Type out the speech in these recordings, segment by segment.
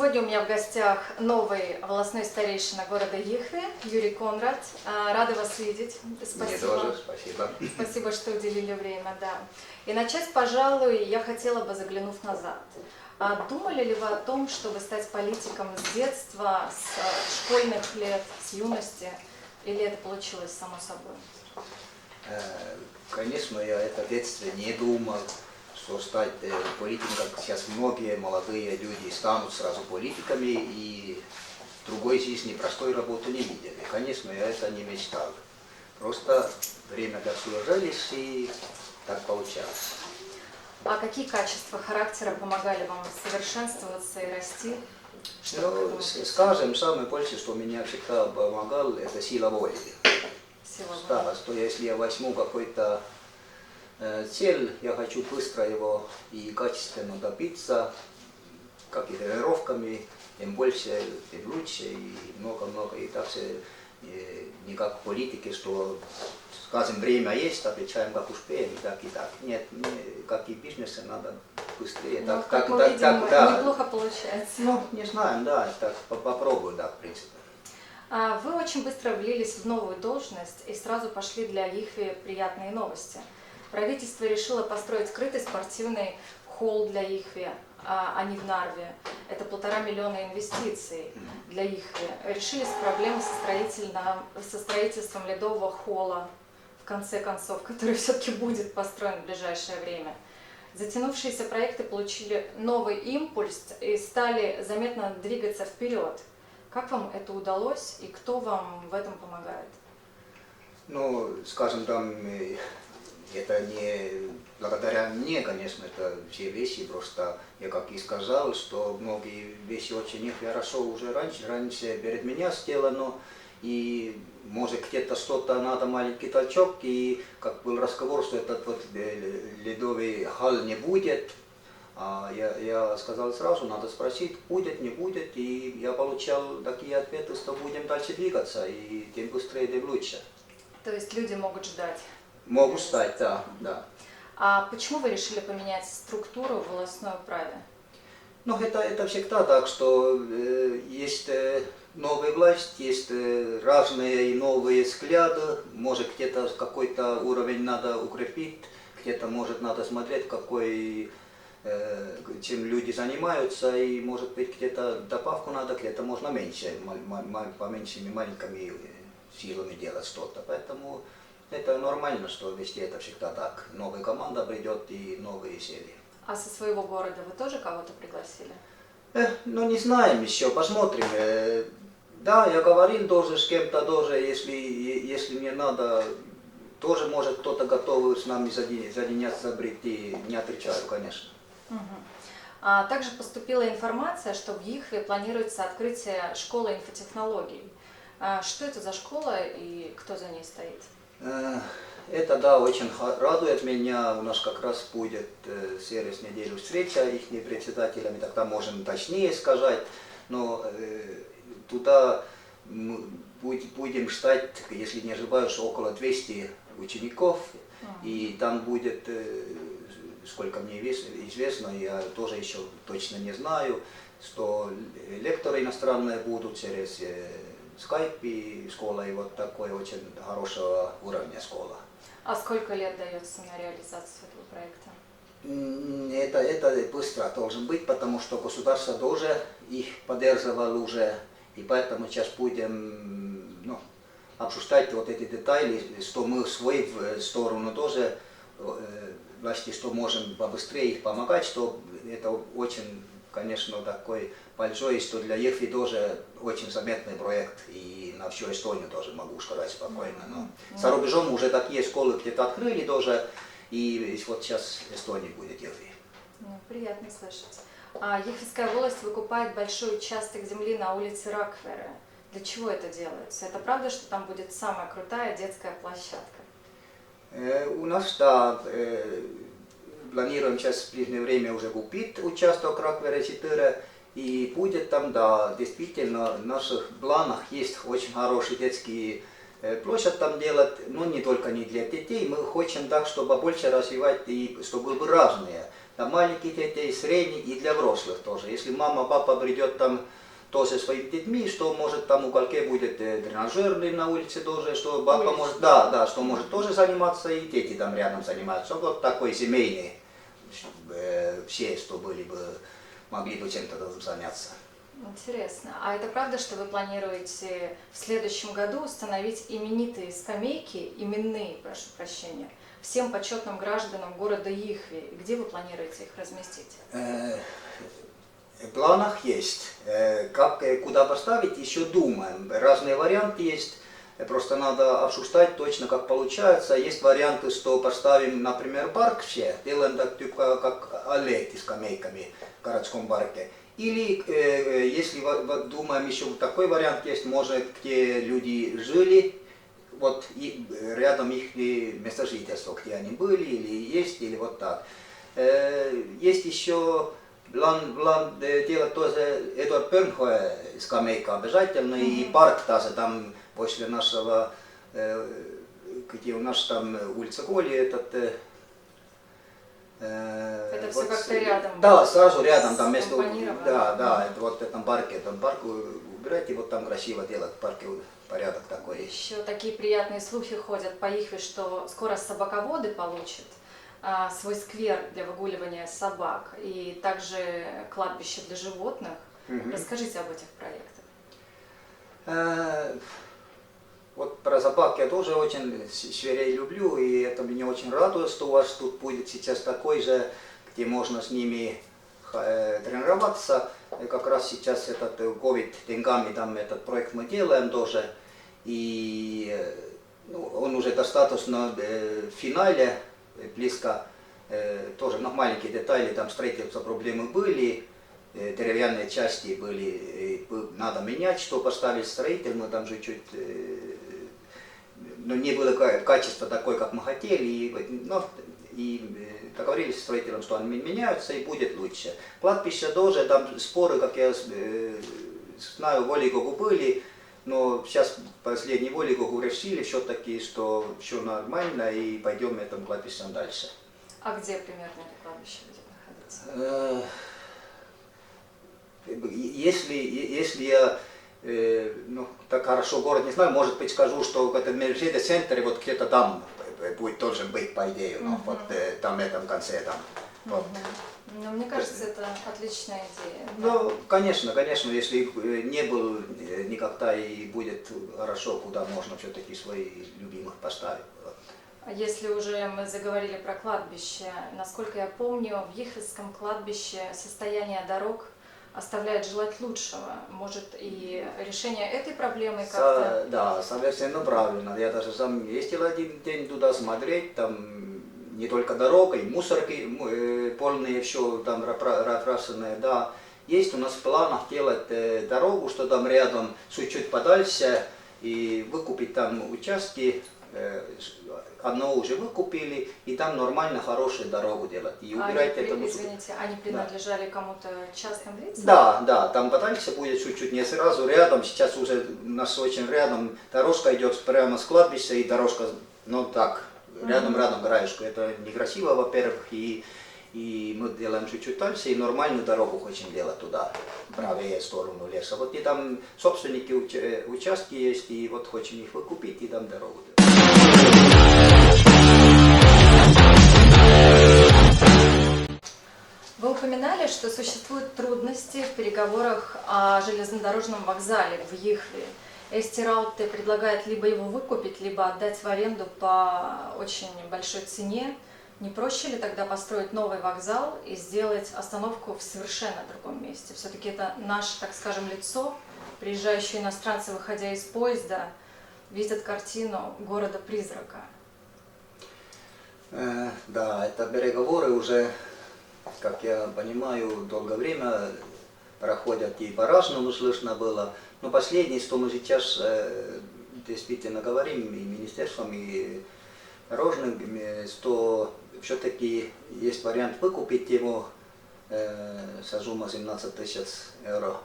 Сегодня у меня в гостях новый волостной старейшина города Йыхве, Юрий Конрад. Рада вас видеть. Спасибо. Мне тоже, спасибо. Спасибо, что уделили время, да. И начать, пожалуй, я хотела бы, заглянув назад. Думали ли вы о том, чтобы стать политиком с детства, с школьных лет, с юности, или это получилось само собой? Конечно, я это в детстве не думал, что стать политиком, как сейчас многие молодые люди станут сразу политиками и другой жизни, простой работы не видели. Конечно, я это не мечтал. Просто время так сложилось и так получалось. А какие качества характера помогали вам совершенствоваться и расти? Ну, скажем, самое большее, что меня всегда помогало, это сила воли. Да, что если я возьму какой-то цель, я хочу быстро его и качественно добиться, как и тренировками, тем больше, тем лучше и много-много. И так же не как в политике, что, скажем, время есть, отвечаем как успеем, и так, и так. Нет, как и в бизнесе надо быстрее. Ну, как мы видим, неплохо получается. Ну, не знаем, да, так попробую, да, в принципе. Вы очень быстро влились в новую должность и сразу пошли для Йыхве приятные новости. Правительство решило построить крытый спортивный холл для Йыхве, а не в Нарве. Это 1,5 миллиона инвестиций для Йыхве. Решились проблемы со строительством ледового холла, в конце концов, который все-таки будет построен в ближайшее время. Затянувшиеся проекты получили новый импульс и стали заметно двигаться вперед. Как вам это удалось и кто вам в этом помогает? Ну, скажем, там, это не благодаря мне, конечно, это все вещи, просто я как и сказал, что многие вещи очень хорошо уже раньше перед меня сделано, и может где-то что-то надо маленький толчок, и как был разговор, что этот вот ледовый хал не будет. Я сказал сразу, надо спросить, будет, не будет, и я получал такие ответы, что будем дальше двигаться, и тем быстрее, тем лучше. То есть люди могут ждать? Могут стать, да, да. А почему вы решили поменять структуру в волостной управе? Ну, это всегда так, что есть новая власть, есть разные новые взгляды, может где-то какой-то уровень надо укрепить, где-то может надо смотреть, чем люди занимаются, и может быть где-то добавку надо, где-то можно меньше, поменьшими маленькими силами делать что-то. Поэтому это нормально, что везде это всегда так. Новая команда придет и новые серии. А со своего города вы тоже кого-то пригласили? Ну не знаем еще, посмотрим. Да, я говорил тоже с кем-то, тоже, если мне надо, тоже может кто-то готов с нами соединяться, прийти, не отрицаю, конечно. Также поступила информация, что в Йыхве планируется открытие школы инфотехнологий. Что это за школа и кто за ней стоит? Это, да, очень радует меня. У нас как раз будет через неделю встреча их председателями, тогда можем точнее сказать. Но туда будем ждать, если не ошибаюсь, около 200 учеников. И там будет, сколько мне известно, я тоже еще точно не знаю, что лекторы иностранные будут через Skype, и школа, и вот такой очень хорошего уровня школа. А сколько лет дается на реализацию этого проекта? Это быстро должен быть, потому что государство тоже их поддерживало уже, и поэтому сейчас будем обсуждать вот эти детали, что мы в свою сторону тоже, власти, что можем побыстрее их помогать, что это очень, конечно, такой большой, что для Йыхвы тоже очень заметный проект, и на всю Эстонию тоже могу сказать спокойно. Но за рубежом уже такие школы где-то открыли тоже, и вот сейчас Эстония будет Йыхвы. Приятно слышать. Йыхвинская волость выкупает большой участок земли на улице Раквере. Для чего это делается? Это правда, что там будет самая крутая детская площадка? У нас, да, планируем сейчас в ближнее время уже купить участок Раквере 4, и будет там, да, действительно, в наших планах есть очень хорошие детские площадь там делать, но не только не для детей, мы хотим так, чтобы больше развивать и чтобы были разные. для маленьких детей, средних и для взрослых тоже. Если мама, папа придет там тоже со своими детьми, что может там у кольке будет тренажерный на улице тоже, что папа может, да, что может тоже заниматься, и дети там рядом занимаются. Вот такой семейный, все, что были бы, могли бы чем-то заняться. Интересно. А это правда, что вы планируете в следующем году установить именитые скамейки, именные, прошу прощения, всем почетным гражданам города Ихви? Где вы планируете их разместить? В планах есть. Как, куда поставить, еще думаем. Разные варианты есть. Просто надо обсуждать точно, как получается. Есть варианты, что поставим, например, парк все, делаем так, типа, как аллейки с скамейками в городском парке. Или, если думаем, еще такой вариант есть, может, где люди жили, вот и рядом их место жительства, где они были, или есть, или вот так. Есть еще план делать тоже Эдуард Пёрнхоэ скамейка обязательно, и парк тоже там после нашего, где у нас там улица Коли, этот... Это вот, все как-то рядом. Да, сразу рядом, там место, Скомпонировано. да, это вот в этом парке убирать, и вот там красиво делать, в парке порядок такой. Еще такие приятные слухи ходят по Ихве, что скоро собаководы получат свой сквер для выгуливания собак и также кладбище для животных. Расскажите об этих проектах. Вот про собак я тоже очень зверей люблю, и это меня очень радует, что у вас тут будет сейчас такой же, где можно с ними тренироваться. И как раз сейчас этот COVID деньгами там этот проект мы делаем тоже, и он уже достаточно в финале, близко, тоже маленькие детали, там строительство проблемы были, деревянные части были, надо менять, что поставить строитель, мы там же чуть, но не было качества такой, как мы хотели, и договорились с строителем, что они меняются и будет лучше. Кладбище тоже, там споры, как я знаю, в Олигогу были, но сейчас последний Олигогу решили все-таки, что все нормально и пойдем этим кладбищем дальше. А где примерно это кладбище будет находиться? Если я так хорошо город не знаю, может быть скажу, что в этом Мерседес-центре вот где-то там будет должен быть, по идее, вот там в этом конце там. Вот. Ну, мне кажется, это отличная идея. Ну, конечно, если не был никогда и будет хорошо, куда можно все-таки своих любимых поставить. Если уже мы заговорили про кладбище, насколько я помню, в Ихвицком кладбище состояние дорог оставляет желать лучшего. Может, и решение этой проблемы как-то... Да, совершенно правильно. Я даже сам ездил один день туда смотреть, там не только дорога, и мусорки полные, все там раскрашенные, да. Есть у нас в планах делать дорогу, что там рядом, чуть-чуть подальше, и выкупить там участки. Одного уже выкупили, и там нормально хорошую дорогу делать. И убирать это мусор. Извините, они принадлежали кому-то частным лицам? Да, там подальше будет чуть-чуть, не сразу рядом, сейчас уже у нас очень рядом, дорожка идет прямо с кладбища, и дорожка, ну так, рядом краешку. Это некрасиво, во-первых, и мы делаем чуть-чуть дальше, и нормальную дорогу хотим делать туда, в правее сторону леса. Вот и там собственники участки есть, и вот хотим их выкупить, и там дорогу делать. Вы упоминали, что существуют трудности в переговорах о железнодорожном вокзале в Ихве. Эстирауте предлагает либо его выкупить, либо отдать в аренду по очень большой цене. Не проще ли тогда построить новый вокзал и сделать остановку в совершенно другом месте? Все-таки это наше, так скажем, лицо. Приезжающие иностранцы, выходя из поезда, видят картину города-призрака. Да, это переговоры уже, как я понимаю, долгое время проходят, и по-разному слышно было. Но последнее, что мы сейчас действительно говорим и министерством, и дорожным, что все-таки есть вариант выкупить его со суммой 17 тысяч евро.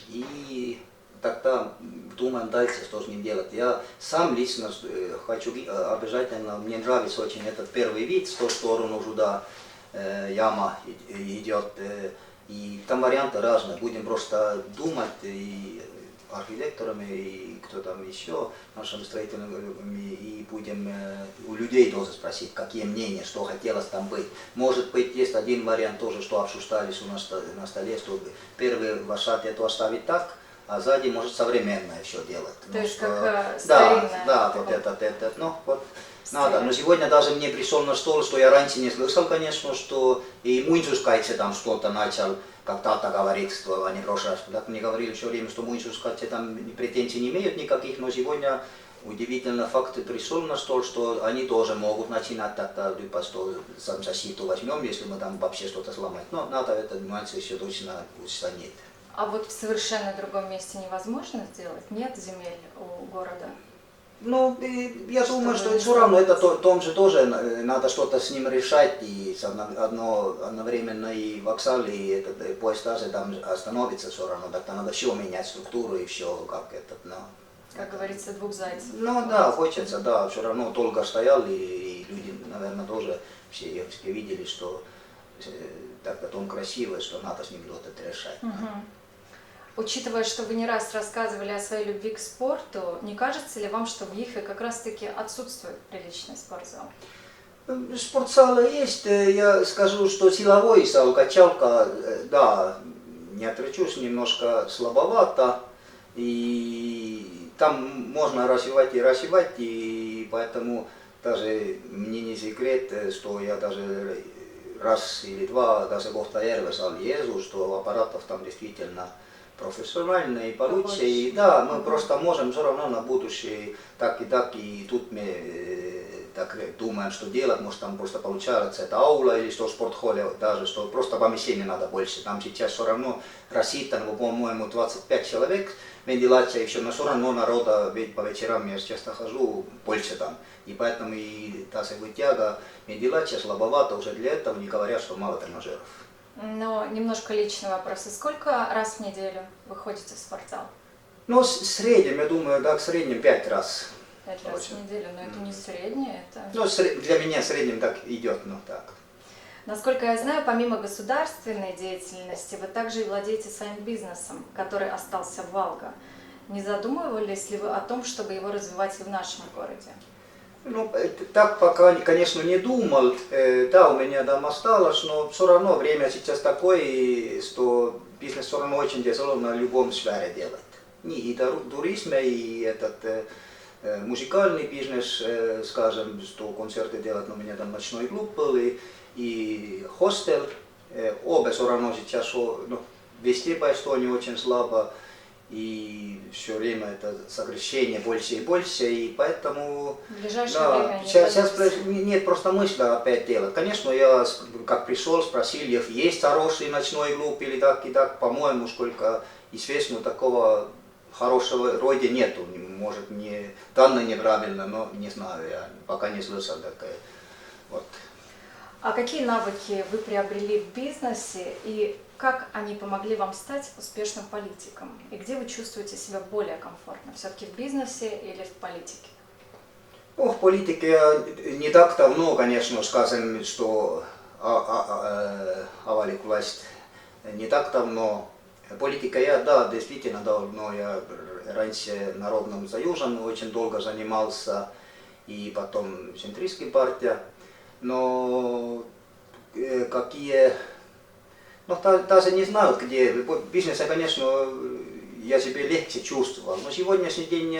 И тогда думаем дальше, что с ним делать. Я сам лично хочу обязательно, мне нравится очень этот первый вид, в ту сторону сюда, яма идет. И там варианты разные. Будем просто думать и архитекторами, и кто там еще, нашими строителями, и будем у людей тоже спросить, какие мнения, что хотелось там быть. Может быть, есть один вариант тоже, что обсуждались у нас на столе, чтобы первый фасад это оставить так, а сзади может современное все делать. То есть что, как да, старинное. да, вот этот, ну вот. Надо. Но сегодня даже мне пришел на стол, что я раньше не слышал, конечно, что и Муинсускайце там что-то начал, как Тата говорит, что они в прошлый раз, так мне говорили все время, что Муинсускайце там претензий не имеют никаких, но сегодня удивительно факт пришел на стол, что они тоже могут начинать так-то, типа, что сам защиту возьмем, если мы там вообще что-то сломать. Но надо этот нюанс еще точно устранить. А вот в совершенно другом месте невозможно сделать? Нет земель у города? Ну, я думаю, что вы все равно это том же тоже надо что-то с ним решать, и одновременно и вокзал, и этот поезд даже там остановится все равно, так-то надо все менять, структуру и все, как этот, но... Как говорится, двух зайцев. Ну да, хочется, да, все равно долго стоял, и люди, наверное, тоже все видели, что так-то он красивый, что надо с ним что-то решать. Учитывая, что вы не раз рассказывали о своей любви к спорту, не кажется ли вам, что в Ихве как раз-таки отсутствует приличный спортзал? Спортзалы есть, я скажу, что силовой зал, качалка, да, не отречусь, немножко слабовато, и там можно развивать, и поэтому даже мне не секрет, что я даже раз или два даже в Охтаерве зал езжу, что аппаратов там действительно профессионально и получше, и да, мы просто можем все равно на будущее так, и тут мы так думаем, что делать, может там просто получается это аула или что в спортхолле даже, что просто помещения надо больше, там сейчас все равно рассчитано, по-моему, 25 человек, вентиляция еще, но все равно народа, ведь по вечерам я часто хожу, больше там, и поэтому и та вытяга, вентиляция слабовата уже для этого, не говоря, что мало тренажеров. Но немножко личный вопрос. И сколько раз в неделю вы ходите в спортзал? Ну, в среднем, я думаю, да, в среднем 5 раз. 5 раз в неделю, но это не среднее, это... Ну, для меня в среднем так идет, ну так. Насколько я знаю, помимо государственной деятельности, вы также и владеете своим бизнесом, который остался в Валга. Не задумывались ли вы о том, чтобы его развивать и в нашем городе? Ну, так пока, конечно, не думал. Да, у меня там осталось, но все равно время сейчас такое, что бизнес все равно очень тяжело на любом сфере делать. И туризм, и этот музыкальный бизнес, скажем, что концерты делать, но у меня там ночной клуб был, и хостел. Оба все равно сейчас, ну, везде по Эстонии очень слабо. И все время это сокращение больше и больше, и поэтому в ближайшее да, время сейчас нет просто мысли опять делать. Конечно, я как пришел, спросил, есть хороший ночной клуб или так и так, по-моему, сколько известно, такого хорошего вроде нету. Может, не данные неправильно, но не знаю, я пока не слышал такое. Вот. А какие навыки вы приобрели в бизнесе и как они помогли вам стать успешным политиком? И где вы чувствуете себя более комфортно? Все-таки в бизнесе или в политике? Ну, в политике я не так давно, конечно, скажем, что овалик власть не так давно. Политика я, да, действительно давно. Я раньше Народным Союзом очень долго занимался, и потом центристская партия. Но какие... Ну, даже не знаю, где. В бизнесе, конечно, я себя легче чувствовал. Но сегодняшний день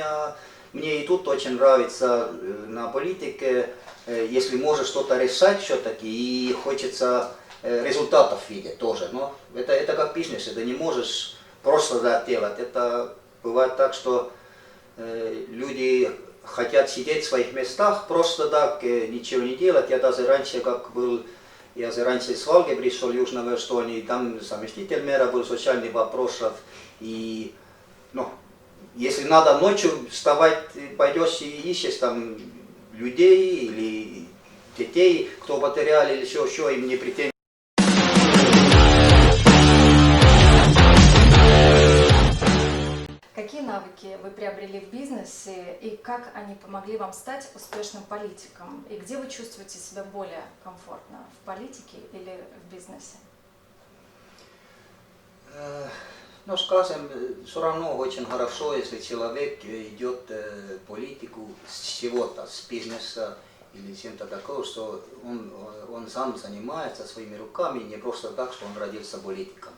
мне и тут очень нравится на политике, если можешь что-то решать все-таки, и хочется результатов видеть тоже. Но это как бизнес, это не можешь просто так делать. Это бывает так, что люди хотят сидеть в своих местах, просто так ничего не делать. Я даже раньше, как был... Я же раньше с Валги пришел, Южной Эстонии, там заместитель мэра был социальных вопросов. И, ну, если надо ночью вставать, пойдешь и ищешь там людей или детей, кто потеряли, или еще им не претензии. Какие навыки вы приобрели в бизнесе и как они помогли вам стать успешным политиком? И где вы чувствуете себя более комфортно, в политике или в бизнесе? Ну, скажем, все равно очень хорошо, если человек идет в политику с чего-то, с бизнеса или чем-то такого, что он сам занимается своими руками, не просто так, что он родился политиком.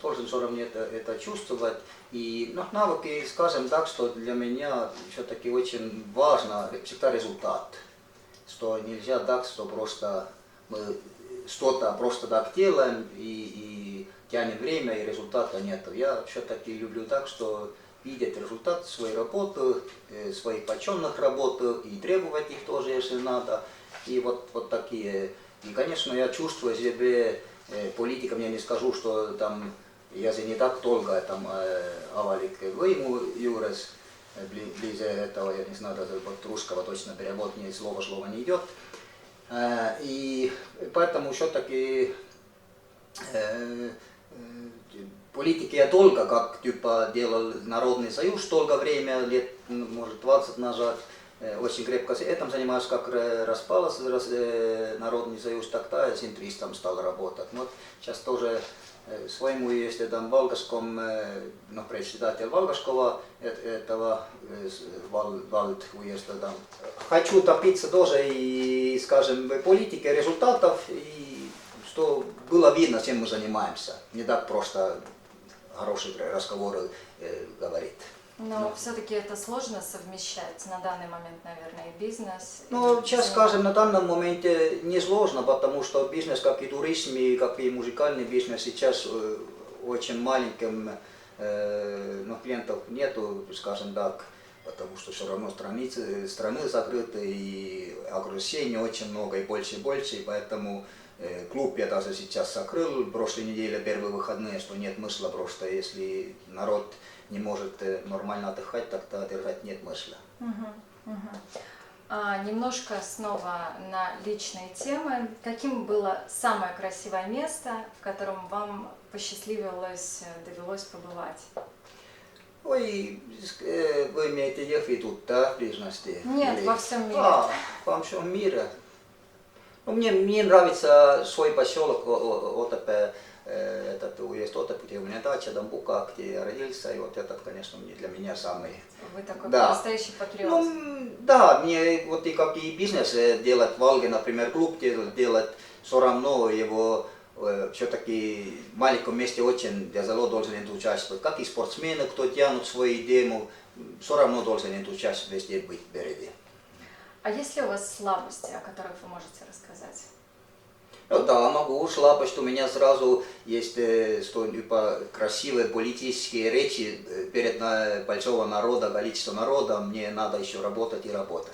Должен все равно это чувствовать. И навыки, скажем так, что для меня все-таки очень важно всегда результат. Что нельзя так, что просто мы что-то просто так делаем и тянем время, и результата нет. Я все-таки люблю так, что видеть результат своей работы, своих подчиненных работы, и требовать их тоже, если надо. И вот такие. И, конечно, я чувствую себя политиком, я не скажу, что там я не так долго там авалик võimu juures, ближе этого, я не знаю, даже вот русского точно перевод, ни слово не идет. И поэтому все-таки политики я долго, как типа делал Народный Союз, долгое время, лет, может, 20 назад, очень крепко этим занимаюсь, как распался Народный Союз, тогда я с центристом стал работать. Вот сейчас тоже своему есть там в Волгогском, ну, председатель Волгогского этого Валд уезда там. Хочу топиться тоже и, скажем, в политике результатов, и что было видно, чем мы занимаемся. Не так просто хорошие разговоры говорит. Но все-таки это сложно совмещать на данный момент, наверное, и бизнес. Ну, и сейчас, скажем, на данном моменте не сложно, потому что бизнес, как и туризм, и как и музыкальный бизнес, сейчас очень маленьким, ну, клиентов нету, скажем так, потому что все равно страны закрыты, и ограничений очень много, и больше, и поэтому клуб я даже сейчас закрыл, в прошлой неделе первые выходные, что нет смысла просто, если народ не может нормально отдыхать, тогда держать нет смысла. Немножко снова на личные темы. Каким было самое красивое место, в котором вам посчастливилось, довелось побывать? Ой, вы имеете в виду, да, в ближности? Нет, или... во всем мире. Во всем мире. Ну, мне нравится свой поселок Отепе, этот уезд Отепе, где у меня дача, Дамбука, где я родился, и вот этот, конечно, для меня самый... Вы такой да. настоящий патриот. Ну, да, мне вот и как и бизнес делать, в Волге, например, клуб делать, все равно его все-таки в маленьком месте очень тяжело должен участвовать. Как и спортсмены, кто тянут свои демо, все равно должен участвовать, везде быть впереди. А есть ли у вас слабости, о которых вы можете рассказать? Ну да, могу. Слабость у меня сразу есть, что типа красивые политические речи перед большого народа, количество народа, мне надо еще работать и работать.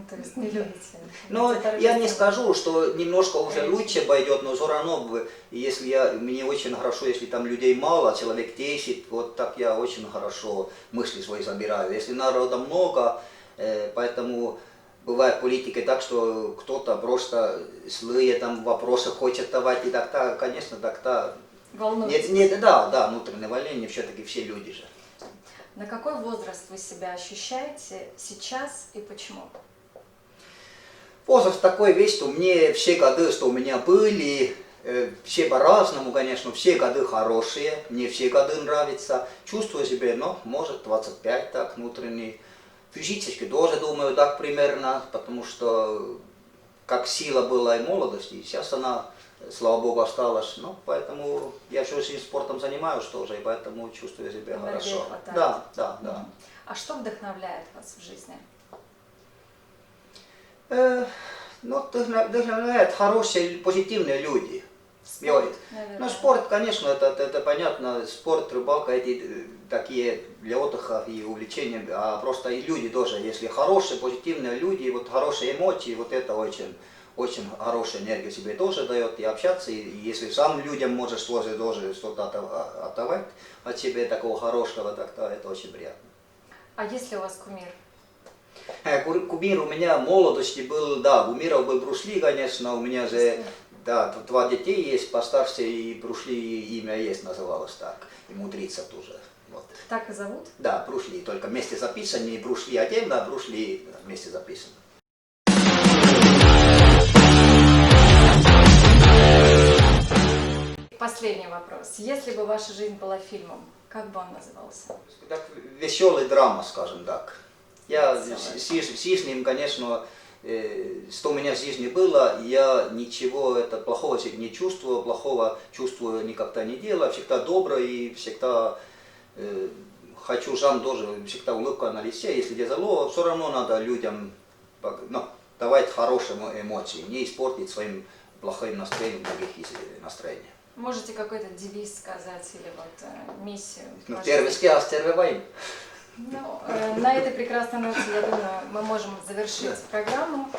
То есть не любите? Но я не скажу, что немножко уже лучше пойдет, но все равно, если мне очень хорошо, если там людей мало, человек 10, вот так я очень хорошо мысли свои собираю. Если народа много, поэтому бывает в политике так, что кто-то просто злые там вопросы хочет давать, и тогда, конечно, тогда... Волнуетесь? Да, внутреннее волнение, все-таки все люди же. На какой возраст вы себя ощущаете сейчас и почему? Возраст такой весь, что мне все годы, что у меня были, все по-разному, конечно, все годы хорошие, мне все годы нравятся. Чувствую себя, ну, может, 25 так, внутренний. Физически тоже думаю так примерно, потому что как сила была и молодость, и сейчас она, слава богу, осталась. Ну, поэтому я всю жизнь спортом занимаюсь тоже, и поэтому чувствую себя энергии хорошо. хватает. Да. А что вдохновляет вас в жизни? Ну, вдохновляют хорошие, позитивные люди. Спорт, Ну, спорт, конечно, это понятно, спорт, рыбалка, эти такие для отдыха и увлечения, а просто и люди тоже, если хорошие, позитивные люди, вот хорошие эмоции, вот это очень, очень хорошая энергия себе тоже дает, и общаться, и если сам людям можешь тоже что-то отдавать от себя такого хорошего, тогда это очень приятно. А есть ли у вас кумир? Кумир у меня в молодости был, да, кумиров был Брюс Ли, конечно, у меня же... Да, тут 2 детей есть, постарше, и Брюс Ли имя есть, называлось так, ему 30 уже. Вот. Так и зовут? Да, Брушли, только вместе записаны, не Брушли отдельно, а Брушли вместе записаны. Последний вопрос. Если бы ваша жизнь была фильмом, как бы он назывался? Так, веселая драма, скажем так. Я Веселая. с ним, конечно, что у меня в жизни было, я ничего плохого не чувствую, плохого чувствую никогда не делаю, всегда добрый и всегда хочу жан тоже, всегда улыбка на лице, если тяжело, все равно надо людям давать хорошие эмоции, не испортить своим плохим настроением других настроения. Можете какой-то девиз сказать или вот миссию? Ну, первый сказ, первый войн. Ну, на этой прекрасной ноте, я думаю, мы можем завершить программу.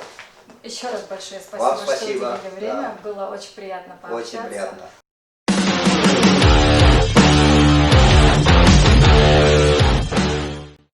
Еще раз большое спасибо, Вам спасибо, что уделили время. да. Было очень приятно пообщаться. Очень приятно.